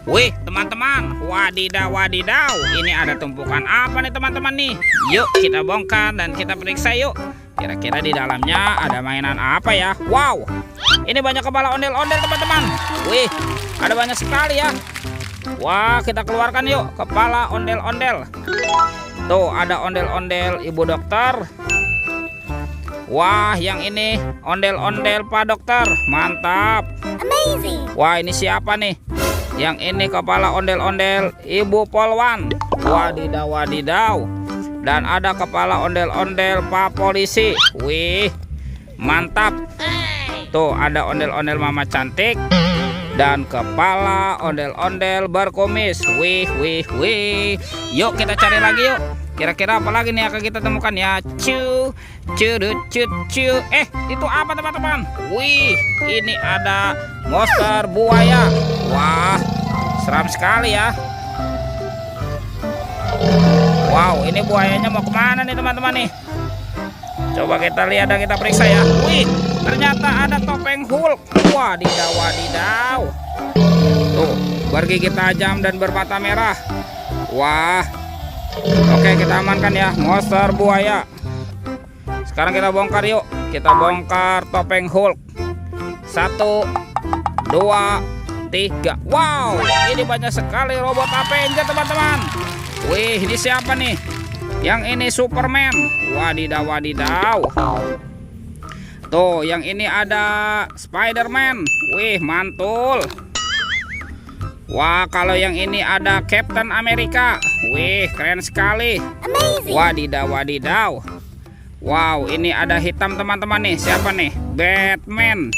Wih, teman-teman, wadidaw, wadidaw. Ini ada tumpukan apa nih teman-teman nih? Yuk kita bongkar dan kita periksa yuk. Kira-kira di dalamnya ada mainan apa ya? Wow, ini banyak kepala ondel-ondel teman-teman. Wih, ada banyak sekali ya. Wah, kita keluarkan yuk kepala ondel-ondel. Tuh, ada ondel-ondel ibu dokter. Wah, yang ini ondel-ondel Pak Dokter. Mantap. Amazing. Wah, ini siapa nih? Yang ini kepala ondel-ondel Ibu Polwan. Wadidaw, wadidaw. Dan ada kepala ondel-ondel Pak Polisi. Wih, mantap. Tuh, ada ondel-ondel Mama Cantik. Dan kepala ondel-ondel berkumis. Wih, wih, wih. Yuk kita cari lagi yuk. Kira-kira apa lagi nih akan kita temukan ya? Cu, curut, cut, cu. Itu apa teman-teman? Wih, ini ada monster buaya. Wah, seram sekali ya. Wow, ini buayanya mau kemana nih teman-teman nih? Coba kita lihat dan kita periksa ya. Wih, ternyata ada topeng Hulk. Wadidaw, wadidaw. Tuh, bergigit tajam dan bermata merah. Wah. Oke, kita amankan ya monster buaya. Sekarang kita bongkar yuk. Kita bongkar topeng Hulk. 1, 2, 3. Wow, ini banyak sekali robot Avenger teman-teman. Wih, ini siapa nih? Yang ini Superman. Wadidaw, wadidaw. Tuh, yang ini ada Spiderman. Wih, mantul. Wah, kalau yang ini ada Captain America. Wih, keren sekali. Amazing. Wadidaw, wadidaw. Wow, ini ada hitam teman-teman nih. Siapa nih? Batman.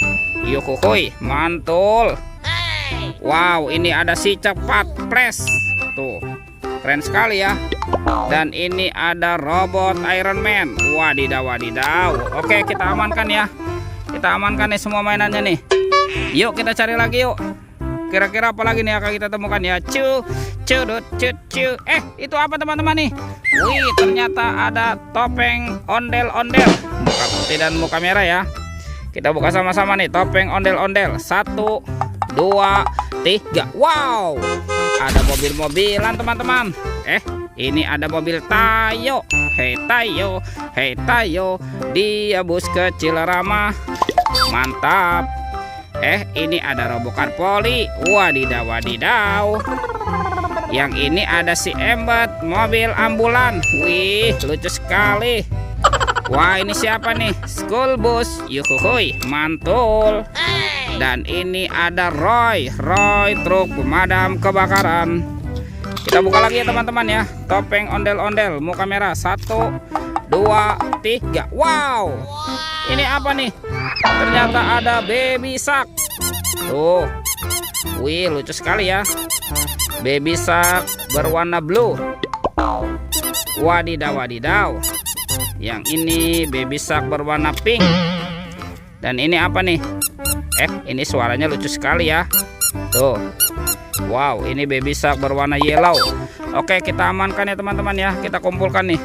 Yuhuhuy, mantul. Wow, ini ada si cepat Flash. Tuh, keren sekali ya. Dan ini ada robot Iron Man. Wadidaw, wadidaw. Oke, kita amankan ya. Kita amankan nih semua mainannya nih. Yuk kita cari lagi yuk. Kira-kira apa lagi nih akan kita temukan ya? Cu, curut, cut, cu. Itu apa teman-teman nih? Wih, ternyata ada topeng ondel-ondel. Muka putih dan muka merah ya. Kita buka sama-sama nih topeng ondel-ondel. 1, 2, 3. Wow, ada mobil-mobilan teman-teman. Ini ada mobil Tayo. Hei Tayo, hei Tayo, dia bus kecil ramah. Mantap. Ini ada robokan poli. Wadidaw, wadidaw. Yang ini ada si Embet, mobil ambulan. Wih, lucu sekali. Wah, ini siapa nih? School bus. Yuhuhuy, mantul. Dan ini ada Roy truk pemadam kebakaran. Kita buka lagi ya teman-teman ya. Topeng ondel-ondel muka merah. 1, 2, 3. Wow, ini apa nih? Ternyata ada Baby Shark. Tuh, wih, lucu sekali ya. Baby Shark berwarna blue. Wadidaw, wadidaw. Yang ini Baby Shark berwarna pink. Dan ini apa nih? Ini suaranya lucu sekali ya. Tuh, wow, ini Baby Shark berwarna yellow. Oke, kita amankan ya teman-teman ya. Kita kumpulkan nih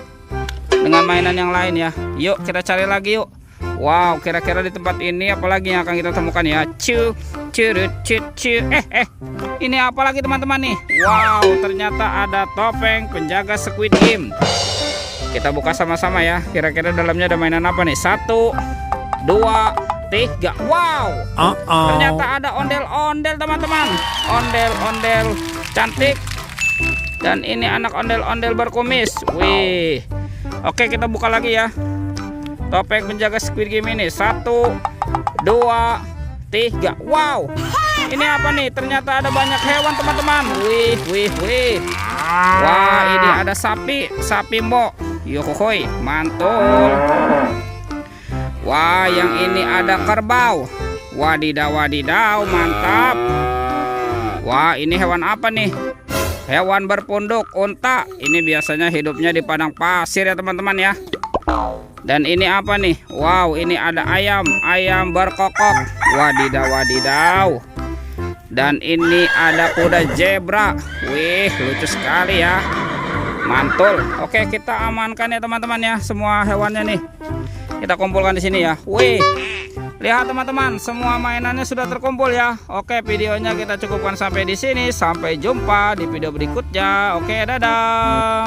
dengan mainan yang lain ya. Yuk kita cari lagi yuk. Wow, kira-kira di tempat ini apalagi yang akan kita temukan ya? Cu, curut, cut, cu. Ini apa lagi teman-teman nih? Wow, ternyata ada topeng penjaga Squid Game. Kita buka sama-sama ya. Kira-kira dalamnya ada mainan apa nih? 1, 2, 3. Wow, ternyata ada ondel-ondel teman-teman. Ondel-ondel cantik. Dan ini anak ondel-ondel berkumis. Wih. Oke, kita buka lagi ya. Topeng penjaga Squid Game ini. 1, 2, 3. Wow, ini apa nih? Ternyata ada banyak hewan teman-teman. Wih, wih, wih. Wah, ini ada sapi mo. Yuhuhuy, mantul. Wah, yang ini ada kerbau. Wadidaw, wadidaw, mantap. Wah, ini hewan apa nih? Hewan berpunduk, unta. Ini biasanya hidupnya di padang pasir ya teman-teman ya. Dan ini apa nih? Wow, ini ada ayam berkokok. Wadidaw, wadidaw. Dan ini ada kuda zebra. Wih, lucu sekali ya. Mantul. Oke, kita amankan ya teman-teman ya semua hewannya nih. Kita kumpulkan di sini ya. Wih, Lihat teman-teman, semua mainannya sudah terkumpul ya. Oke, videonya kita cukupkan sampai di sini. Sampai jumpa di video berikutnya. Oke, dadah.